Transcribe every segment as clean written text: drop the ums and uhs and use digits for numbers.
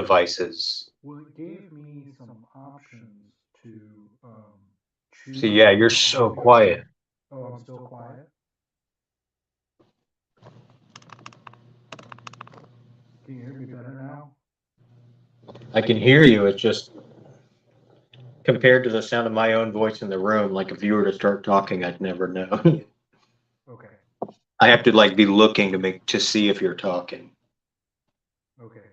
devices. Well, it gave me some options to See, choose yeah, from you're a so few different. quiet. Oh, I'm still quiet. Can you hear me better now? I can hear you. It's just compared to the sound of my own voice in the room, like if you were to start talking, I'd never know. Okay. I have to like be looking to see if you're talking. Okay.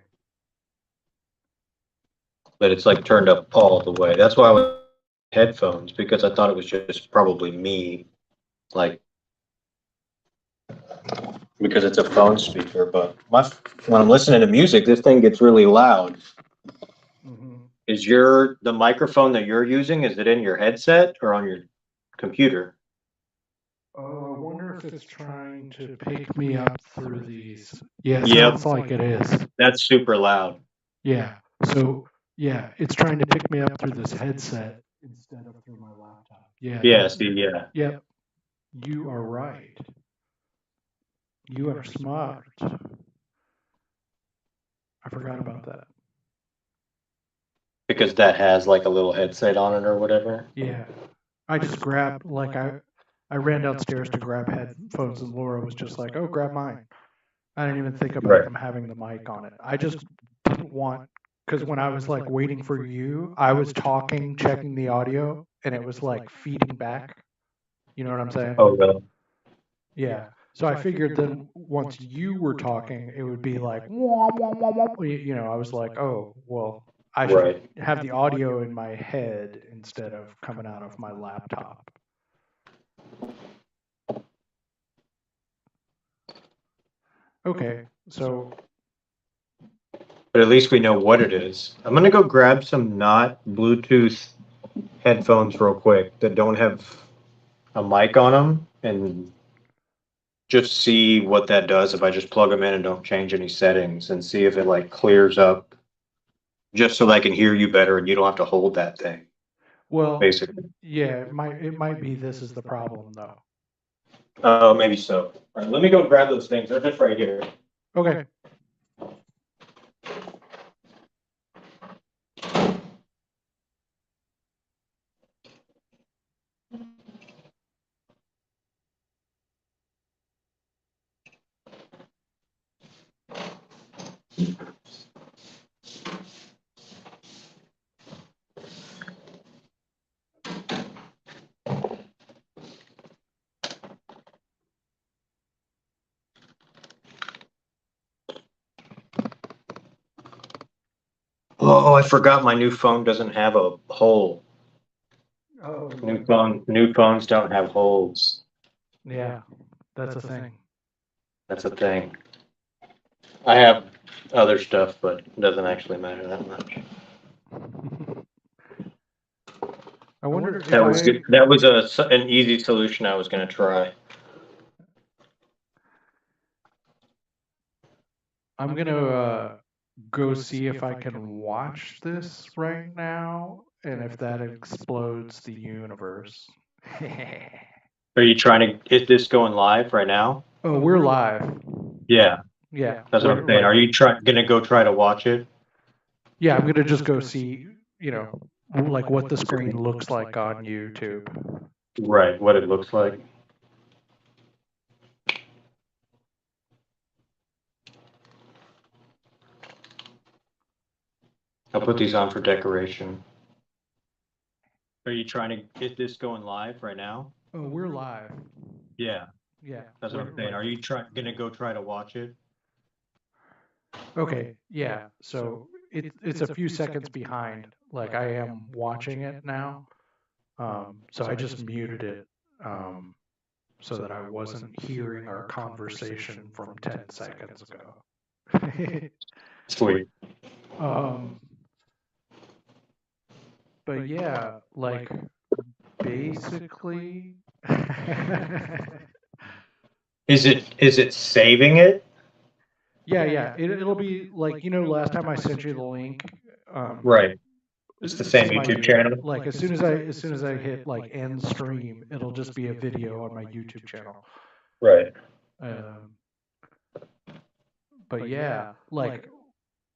But it's like turned up all the way. That's why I was headphones because I thought it was just probably me, like because it's a phone speaker. But when I'm listening to music, this thing gets really loud. Mm-hmm. Is the microphone that you're using? Is it in your headset or on your computer? Oh, I wonder if it's trying to pick me up through these. Yeah, it Yep, sounds like it is. that's super loud. Yeah. So, yeah, it's trying to pick me up through this headset instead of through my laptop. Yeah, Yeah, see, yeah. yep, you are right. You are smart. I forgot about that. Because that has like a little headset on it or whatever. Yeah. I just grabbed I ran downstairs to grab headphones and Laura was just like, "Oh, grab mine." I didn't even think about Right. them having the mic on it. I just didn't want because when I was like waiting for you, I was talking, checking the audio, and it was like feeding back. You know what I'm saying? Oh, really? Yeah. So I figured then once you were talking, it would be like, wah, wah, wah, wah. I was like, oh, well, I should Right. have the audio in my head instead of coming out of my laptop. Okay. So, But at least we know what it is. I'm gonna go grab some not Bluetooth headphones real quick that don't have a mic on them and just see what that does if I just plug them in and don't change any settings and see if it like clears up just so that I can hear you better and you don't have to hold that thing, well, basically. yeah, it might be this is the problem though. Oh, maybe so. All right, let me go grab those things. They're just right here. Okay. Oh, I forgot my new phone doesn't have a hole. Oh, New phones don't have holes. yeah, that's a thing. That's a thing. I have other stuff, but it doesn't actually matter that much. I wonder if That was good. That was an easy solution I was going to try. I'm gonna go see if I can watch this right now and if that explodes the universe. Are you trying to get this going live right now? Oh, we're live. Yeah, Yeah, that's what we're I'm saying. like, Are you going to go try to watch it? yeah, I'm gonna just go see, like what the screen looks like on YouTube. Right, what it looks like. I'll put these on for decoration. Are you trying to get this going live right now? Oh, we're live. Yeah, Yeah, that's what we're I'm saying. like, Are you going to go try to watch it? okay, yeah. So it's a few seconds behind. Like I am watching it now. So I just muted it so that I wasn't hearing our conversation from 10 seconds ago. Sweet. um, but yeah, like basically, Is it saving it? yeah. It'll be like last time I sent you the link. Um, Right. It's the same to my YouTube channel. like as soon as I hit like end stream, it'll just be a video on my YouTube channel. Right. Um, but yeah, like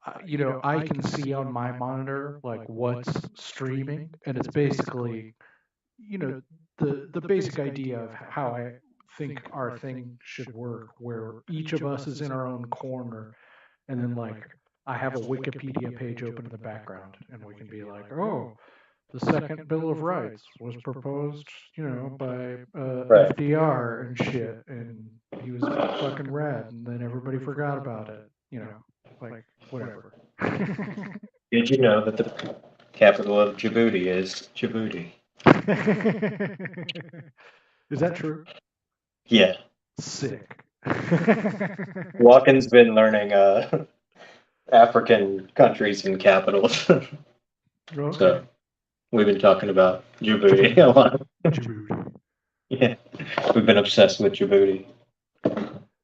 I can see on my monitor like what's streaming, and it's basically, you know, the basic idea of how I think our thing should work, where each of us is in our own corner, and then like I have a Wikipedia page open in the background, and we can be like, oh, the Second Bill of Rights was proposed, by Right. FDR and shit, and he was fucking rad, and then everybody forgot about it, like whatever. Did you know that the capital of Djibouti is Djibouti? Is that true? Yeah. Sick. Walken's been learning African countries and capitals. Okay. So we've been talking about Djibouti a lot. Djibouti. Yeah. We've been obsessed with Djibouti.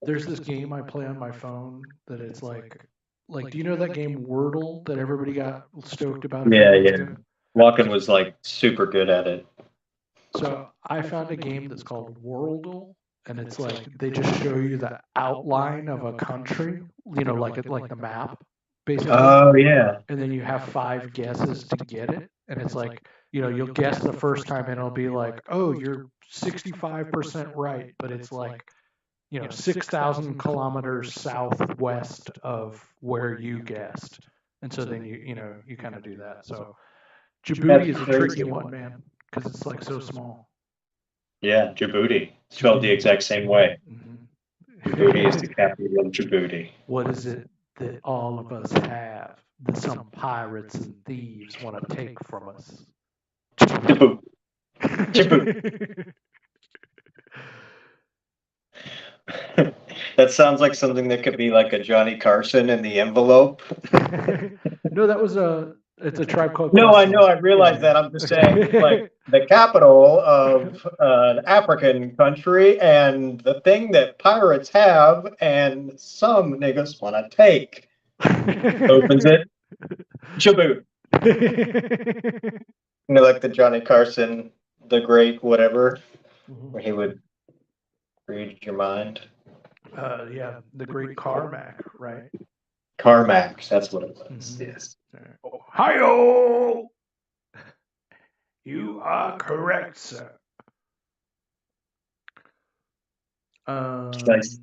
There's this game I play on my phone that it's like do you know that game Wordle that everybody got stoked about a few Yeah, months yeah. ago? Walken was like super good at it. So I found a game that's called Worldle, and it's like they just show you the outline of a country, like the map, basically, Oh yeah. and then you have 5 guesses to get it, and it's like, you'll guess the first time, and it'll be like, oh, you're 65% right, but it's like, 6,000 kilometers southwest of where you guessed, and so then you kind of do that. So Djibouti is a tricky one, man, because it's like so small. Yeah, Djibouti. Spelled the exact same way. Djibouti is the Mm-hmm. capital of Djibouti. What is it that all of us have that some pirates and thieves want to take from us? Djibouti. Djibouti. That sounds like something that could be like a Johnny Carson in the envelope. No, it's a Tribe Called No, Quest I know, song. I realize that. I'm just saying, like, the capital of an African country and the thing that pirates have and some niggas want to take. Opens it. Djibouti. Like the Johnny Carson, the great whatever, where he would read your mind. Yeah, the Great Carmack, right? Carmack, that's what it was. Mhm. Yes. Ohio! You are correct, sir.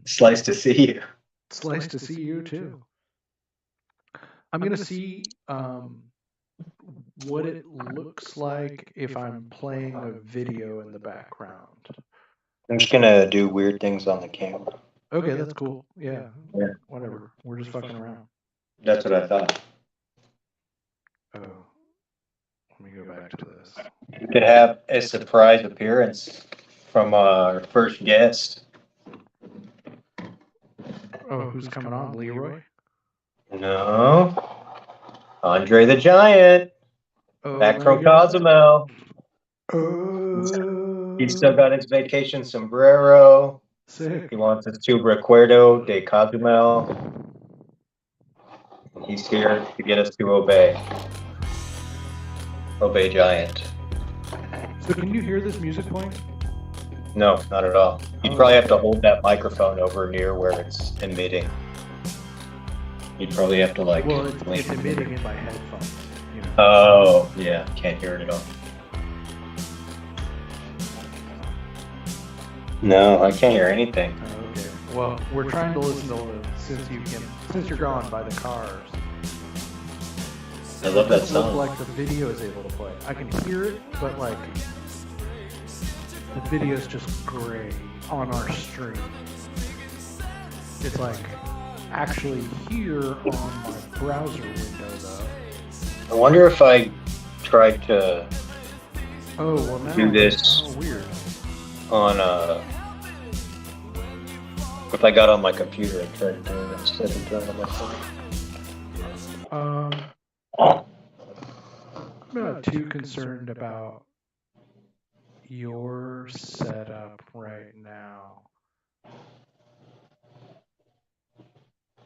Slice to see you. It's nice to see you too. I'm gonna see what it looks like if I'm playing a video in the background. I'm just gonna do weird things on the camera. Okay, that's cool. Yeah. Yeah. Whatever. We're just fucking around. That's what I thought. Oh, let me go back to this. We could have a surprise appearance from our first guest. Oh, who's coming on? Leroy? No. Andre the Giant. Oh, Back from Cozumel. He's still Oh, got his vacation sombrero. sick. He wants his two Recuerdo de Cozumel. He's here to get us to obey. Obey Giant. So can you hear this music playing? No, not at all. You'd probably have to hold that microphone over near where it's emitting. You'd probably have to like. Well, it's emitting in my headphones. Oh, yeah. Can't hear it at all. No, I can't hear anything. Okay. Well, we're trying to listen to since you're gone by the Cars. I love that It doesn't look song. like the video is able to play. I can hear it, but like the video is just gray on our stream. It's like actually here on my browser window though. I wonder if I tried to Oh, well now. do this Oh, weird. on if I got on my computer and tried to do it instead of doing it on my phone. I'm not too concerned about your setup right now.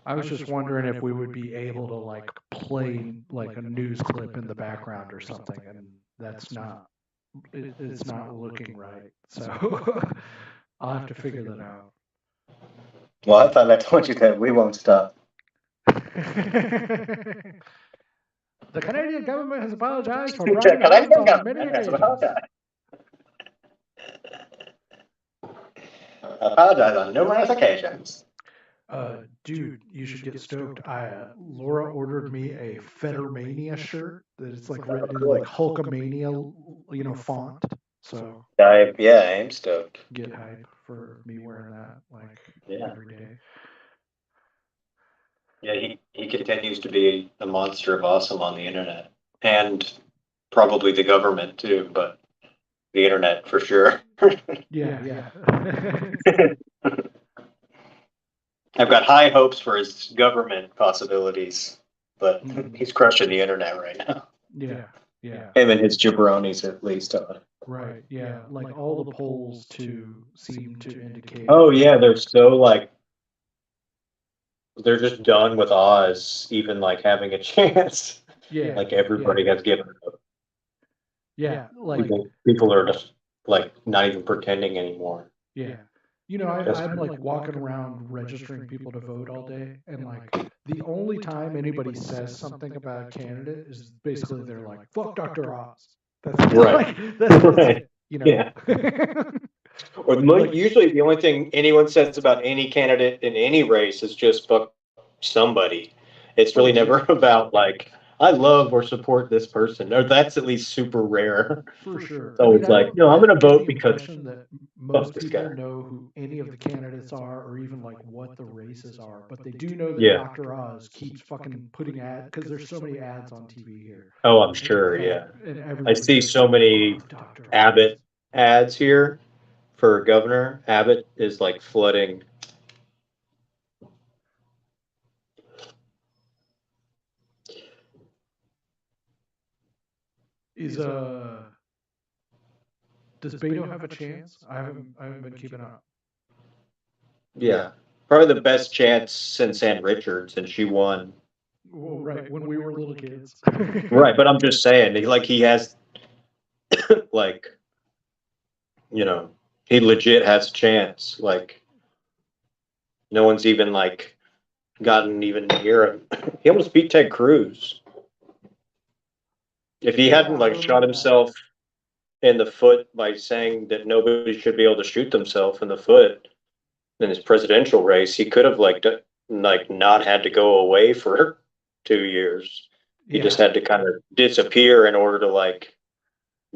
I was just wondering if we would be able to like play like a news clip in the background or something, and that's not. It's not looking right, so I'll have to figure that out. Well, I thought I told you that we won't stop. The Canadian government has apologized for The Brian Canadian Jones on government many has occasions. apologized on numerous occasions. Dude, you should get stoked. Laura ordered me a Fettermania shirt that it's like written in like Hulkamania, font. So I am stoked. get hype for me wearing that like Yeah. every day. Yeah, he continues to be a monster of awesome on the internet. And probably the government too, but the internet for sure. Yeah. I've got high hopes for his government possibilities, but Mhm. he's crushing the internet right now. Yeah. Him and his jabronis, at least. Right. Yeah. Like all the polls too seem to indicate. Oh yeah, they're so like they're just done with Oz even like having a chance. Yeah. Like everybody has given up. Yeah. Like People are just like not even pretending anymore. yeah. I'm like walking around registering people to vote all day, and like the only time anybody says something about a candidate is basically they're like, "Fuck Dr. Oz." That's Right. that's Right. it. Yeah. Or usually the only thing anyone says about any candidate in any race is just fuck somebody. It's really never about like I love or support this person. Or that's at least super rare. For sure. So it's like, no, I'm gonna vote because that fuck most this people guy. know who any of the candidates are, or even like what the races are, but they do know that Yeah. Dr. Oz keeps fucking putting ads because there's so many ads on TV here. Oh, I'm sure, yeah. And I everybody see goes, so many "Fuck Dr. Oz." Abbott ads here for governor. Abbott is like flooding. Does Beto have a chance? I haven't been keeping up. Yeah. Probably the best chance since Ann Richards, and she won. Well, right, when we were little kids. Right, but I'm just saying, he has, like, he legit has a chance. Like, no one's even, like, gotten even near him. He almost beat Ted Cruz. If he hadn't, like, shot himself in the foot by saying that nobody should be able to shoot themselves in the foot in his presidential race, he could have, like not had to go away for 2 years. He just had to kind of disappear in order to, like,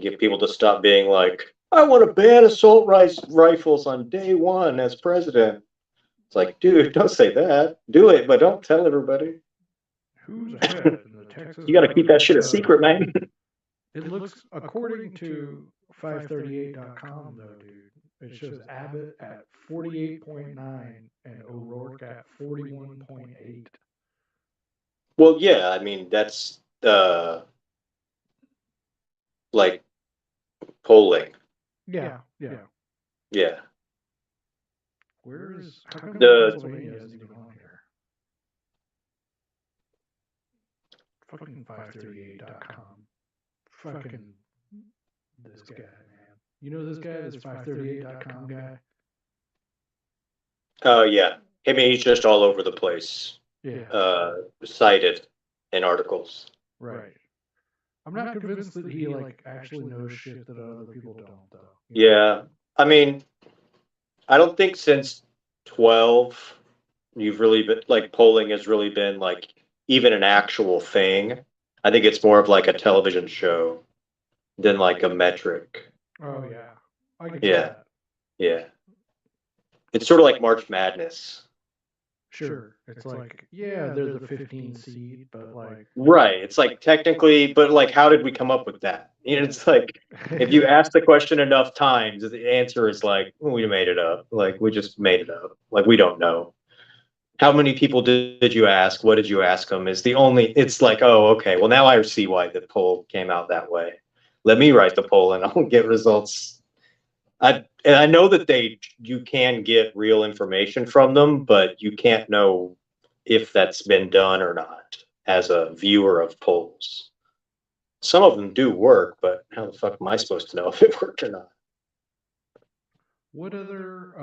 get people to stop being like, I want to ban assault rifles on day one as president. It's like, dude, don't say that. Do it, but don't tell everybody. Who's ahead in the Texas? You got to keep that shit a secret, man. It looks, according to 538.com, though, dude, it shows Abbott at 48.9 and O'Rourke at 41.8. Well, yeah, I mean, that's like polling. Yeah. Yeah. Where is, how come The- Pennsylvania isn't even on here? Fucking 538.com. Fucking this guy, man. You know this guy, this 538.com guy? Oh, yeah. I mean, he's just all over the place. Yeah. Cited in articles. Right. I'm not convinced that he like actually knows shit that other people don't, though. Yeah. I mean, I don't think since 12 you've really been like polling has really been like even an actual thing. I think it's more of like a television show than like a metric. Oh yeah. I can Yeah. Yeah. It's sort of like March Madness. Sure. It's like, yeah, they're the 15 seed, but like Right. It's like technically, but like, how did we come up with that? It's like, if you ask the question enough times, the answer is like, well, we made it up. Like, we just made it up. Like, we don't know. How many people did you ask? What did you ask them? It's like, oh, okay. Well, now I see why the poll came out that way. Let me write the poll and I'll get results. And I know that you can get real information from them, but you can't know if that's been done or not as a viewer of polls. Some of them do work, but how the fuck am I supposed to know if it worked or not? what other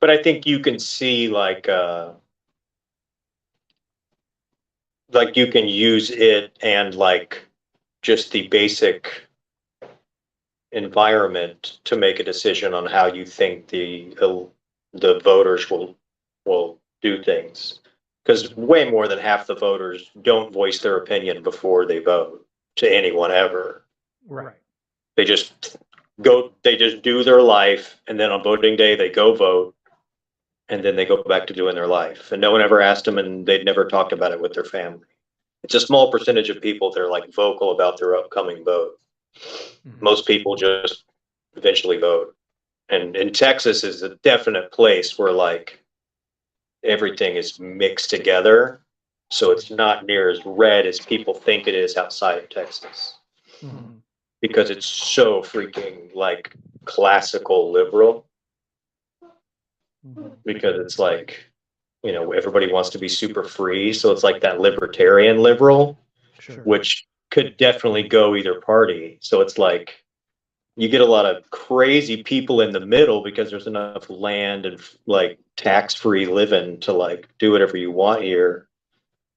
But I think you can see like like you can use it and like just the basic environment to make a decision on how you think the voters will do things. Because way more than half the voters don't voice their opinion before they vote to anyone ever. Right. They just they just do their life, and then on voting day they go vote, and then they go back to doing their life. And no one ever asked them, and they'd never talked about it with their family. It's a small percentage of people that are like vocal about their upcoming vote. Mm-hmm. Most people just eventually vote. And in Texas is a definite place where like everything is mixed together. So it's not near as red as people think it is outside of Texas. Mm-hmm. Because it's so freaking like classical liberal. Mm-hmm. Because it's like, you know, everybody wants to be super free. So it's like that libertarian liberal, Sure. which could definitely go either party. So it's like you get a lot of crazy people in the middle because there's enough land and like tax-free living to like do whatever you want here.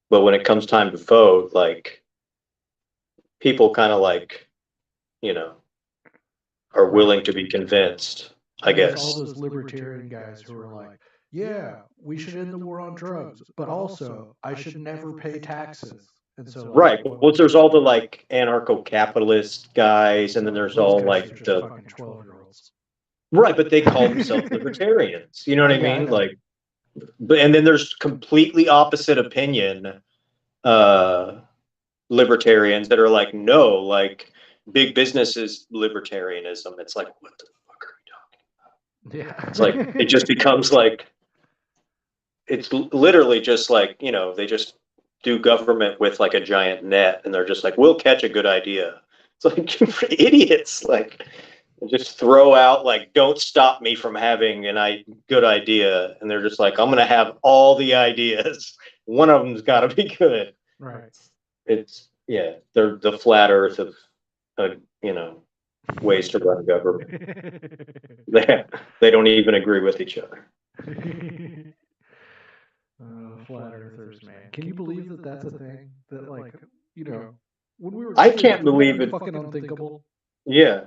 But when it comes time to vote, like people kind of like, you know, are willing to be convinced, I There's all guess. those libertarian guys who are like, yeah, we should end the war on drugs, but also I should never pay taxes. And so, like, Right. Well, there's all the like anarcho-capitalist guys, and then there's those all guys like are just the fucking 12-year-olds. right, but they call themselves libertarians. You know what I Yeah, I mean? know. Like, but and then there's completely opposite opinion libertarians that are like, no, like big business is libertarianism. It's like, what the fuck are we talking about? Yeah. It's like it just becomes like it's literally just like, you know, they just do government with like a giant net, and they're just like, we'll catch a good idea. It's like idiots. Like just throw out like, don't stop me from having good idea, and they're just like, I'm gonna have all the ideas. One of them's got to be good. Right. It's yeah, they're the flat Earth of you know, ways to run government. They don't even agree with each other. Flat earthers, man. Can you believe that that's a thing? That, like, when we were I kids, can't wouldn't that believe be it. fucking unthinkable? Yeah,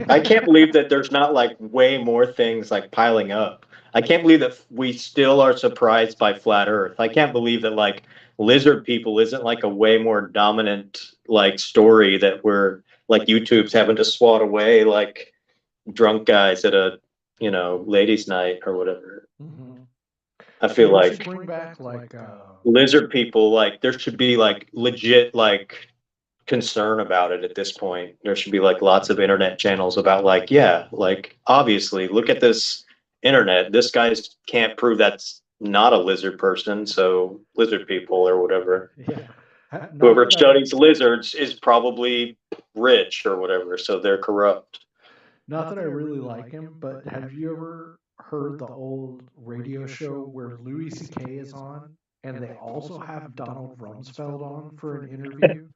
I can't believe that there's not like way more things like piling up. I can't believe that we still are surprised by flat Earth. I can't believe that like lizard people isn't like a way more dominant like story that we're like YouTube's having to swat away like drunk guys at a, you know, ladies' night or whatever. Mm-hmm. I feel We should like bring back like lizard people, like there should be like legit like concern about it at this point. There should be like lots of internet channels about like, yeah, like obviously look at this internet. This guy's can't prove that's not a lizard person, so lizard people or whatever. yeah. Not Whoever that studies lizards is probably rich or whatever, so they're corrupt. not that I really like him, but have you ever heard the old radio show where Louis C.K. is on, and they also have Donald Rumsfeld on for an interview?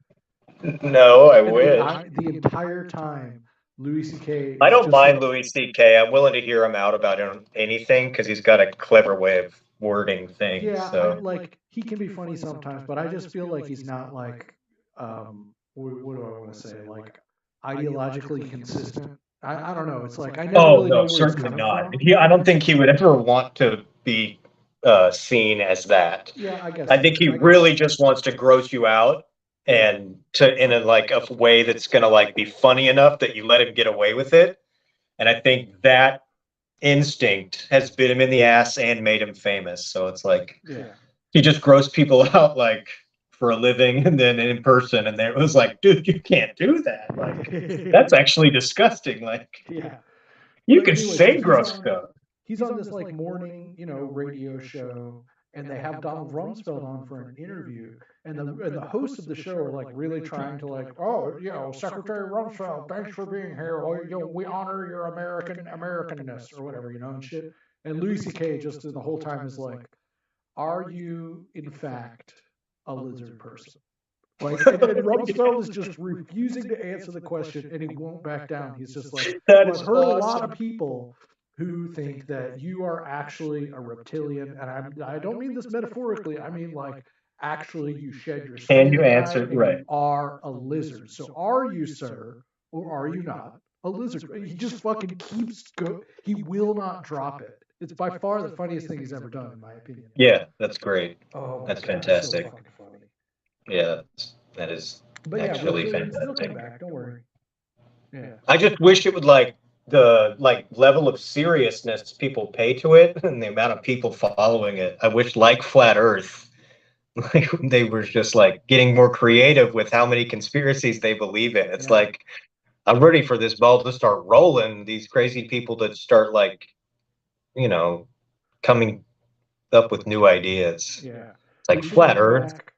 No, I And wish. the entire time, Louis C.K. I is don't just mind like, Louis C.K. I'm willing to hear him out about anything because he's got a clever way of wording things. yeah, So like he can be funny sometimes, but I just feel like he's not like, what do I want to say, like ideologically consistent. I don't know. It's like I never oh really know no, where he's certainly coming not. from. I don't think he would ever want to be seen as that. Yeah, I guess. I think he really just wants to gross you out and to in a like a way that's gonna like be funny enough that you let him get away with it. And I think that instinct has bit him in the ass and made him famous. So it's like Yeah. he just grossed people out like for a living and then in person, and it was like, dude, you can't do that. Like that's actually disgusting. Like yeah. you But can anyway, so say gross stuff. he's on this like morning, radio show, and they have Donald Rumsfeld on for an interview, and the hosts of the show are like really trying to like, oh, Secretary Rumsfeld, thanks for being here. Oh, we honor your Americanness or whatever, and shit. And Louis C.K. just the whole time is like, are you in fact a lizard person? Like, and Rumsfeld is just refusing to answer the question, and he won't back down. He's just like, That well, is I've heard a lot awesome. of people who think that you are actually a reptilian, and I don't mean this metaphorically. I mean like actually you shed your Can skin you answer and right? you are a lizard. So are you, sir, or are you not a lizard? He just fucking keeps go. He will not drop it. It's by far the funniest thing he's ever done, in my opinion. Yeah, that's great. Oh my That's god, fantastic. so fucking funny. Yeah, that is But yeah, actually they'll fantastic. come back. Don't worry. Yeah. I just wish it would like the level of seriousness people pay to it and the amount of people following it. I wish like Flat Earth, like they were just like getting more creative with how many conspiracies they believe in. It's Yeah. like I'm ready for this ball to start rolling. These crazy people to start like, coming up with new ideas. Yeah. It's like We should Flat bring Earth. back,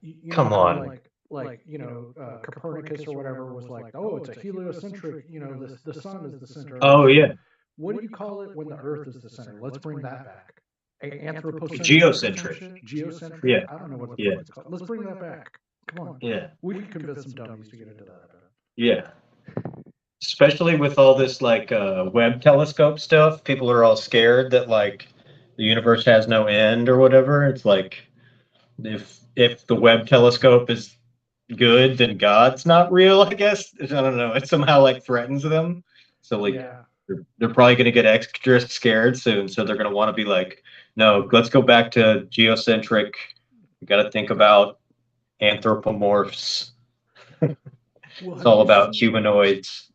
you know Come how on. Copernicus or whatever was like, oh, it's a heliocentric, the sun is the center. Oh yeah, What do you call it when the Earth is the center? Let's bring that back. Anthropocentric. geocentric. Geocentric. Yeah, I don't know what the yeah, fuck it's called. Let's bring that back. Come on. yeah, We can convince some dummies to get into that. yeah. Especially with all this like Webb telescope stuff, people are all scared that like the universe has no end or whatever. It's like if the Webb telescope is good, then God's not real, I guess. I don't know. It somehow like threatens them. So like Yeah. they're probably going to get extra scared soon. So they're going to want to be like, no, let's go back to geocentric. We got to think about anthropomorphs. Well, It's all about humanoids.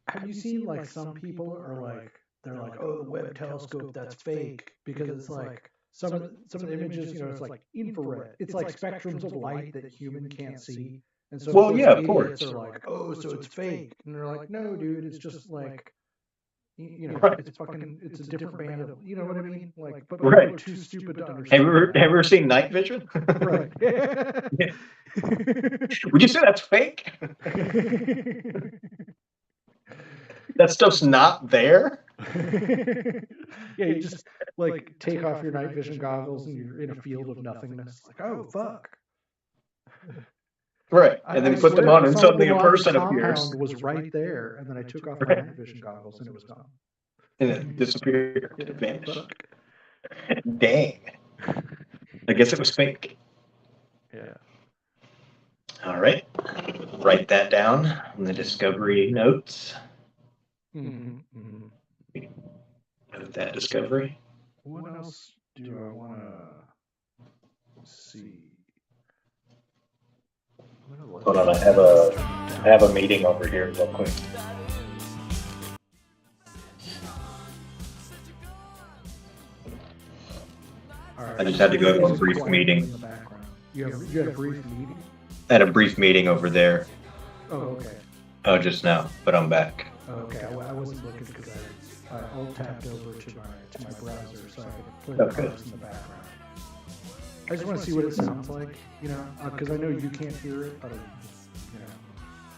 have you seen like some people are like they're like, oh, the Webb telescope, that's fake, because it's like some of the images, it's like infrared. It's like spectrums of light that human can't see. And so Well, those yeah, of idiots course. are like, oh, so it's fake. And they're like, no, dude, it's just like Right. it's fucking, it's a different band of, you know what I mean? Like, but Right. people are too stupid to Have understand. you ever seen night vision? Right. Yeah. Would you say that's fake? That stuff's not there? Yeah, you just like take off your night vision goggles and you're in a field of nothingness. Like, oh fuck. Right. And then you put them on and suddenly a person appears. Compound was right there, and then I took off my Right. night vision goggles and it was gone. And it disappeared. Yeah, It vanished. fuck. Dang. I guess it was fake. Yeah. All right. Write that down in the discovery notes. Mm-hmm, mm-hmm. Note that discovery. What else do I want to see? Hold on, I have a meeting over here real quick. Right. I just had to go to a brief meeting. You had a brief meeting? I had a brief meeting over there. Oh, okay. Oh, just now, but I'm back. Oh, okay. I wasn't looking because I alt-tabbed over to my browser so I could play the cars in the background. I just want to see what it sounds like, because I know you can't hear it, but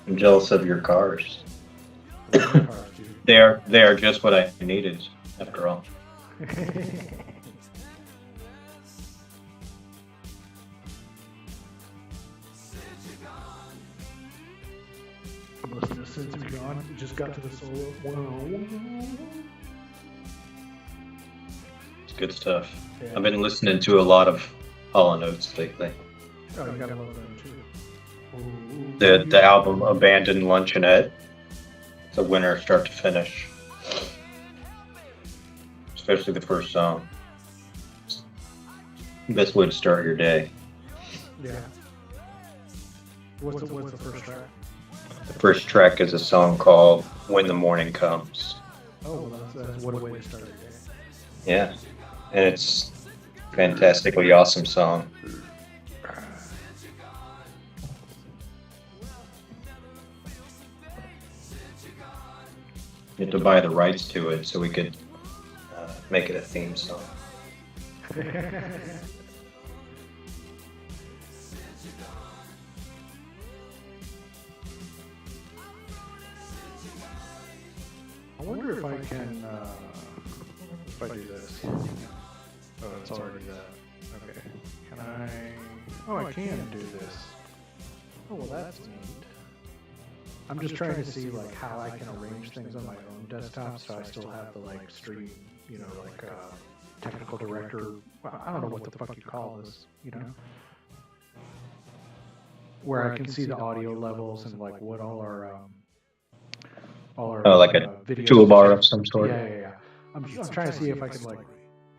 I'm jealous of your cars. cars, dude. They are just what I needed, after all. Listen to Since You're Gone. We just got to the solo. It's good stuff. Yeah. I've been listening to a lot of Hall & Oates lately. Oh, you gotta love them too. The album Abandoned Luncheonette. It's a winner start to finish. Especially the first song. Best way to start your day. Yeah. What's the first track? The first track is a song called When the Morning Comes. Oh, well, that's what a way to start your day. Yeah. And it's a fantastically awesome song. You have to buy the rights to it so we could make it a theme song. I wonder if I can, if I do this. Oh, it's already that. Okay. Can I? Oh, I can do this. Oh, well, that's neat. I'm just trying to see like how I can arrange things on my own desktop so I still have the like stream, technical director. I don't know what the fuck you call this, where I can see the audio levels and like what all our like a video toolbar settings- of some sort. Yeah. I'm trying to see if I can like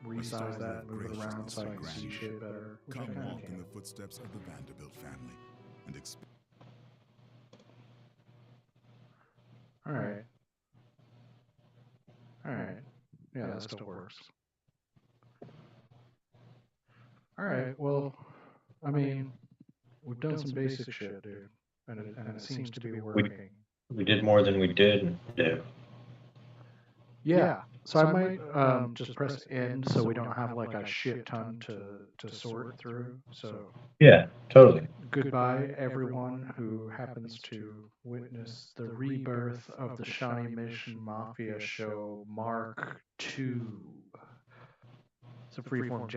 resize that, move it around so I can see shit better. Which I Come kinda walk in can. the footsteps of the Vanderbilt family and All right. Yeah, that still works. All right. Well, I mean, we've done some basic shit, dude, and it seems to be working. We did more than we did do. Yeah. So I might just press end so we don't have like a shit ton to sort through. So Yeah, totally. goodbye, everyone who happens to witness the rebirth of the Shawnee Mission Mafia show Mark II. It's a freeform chat.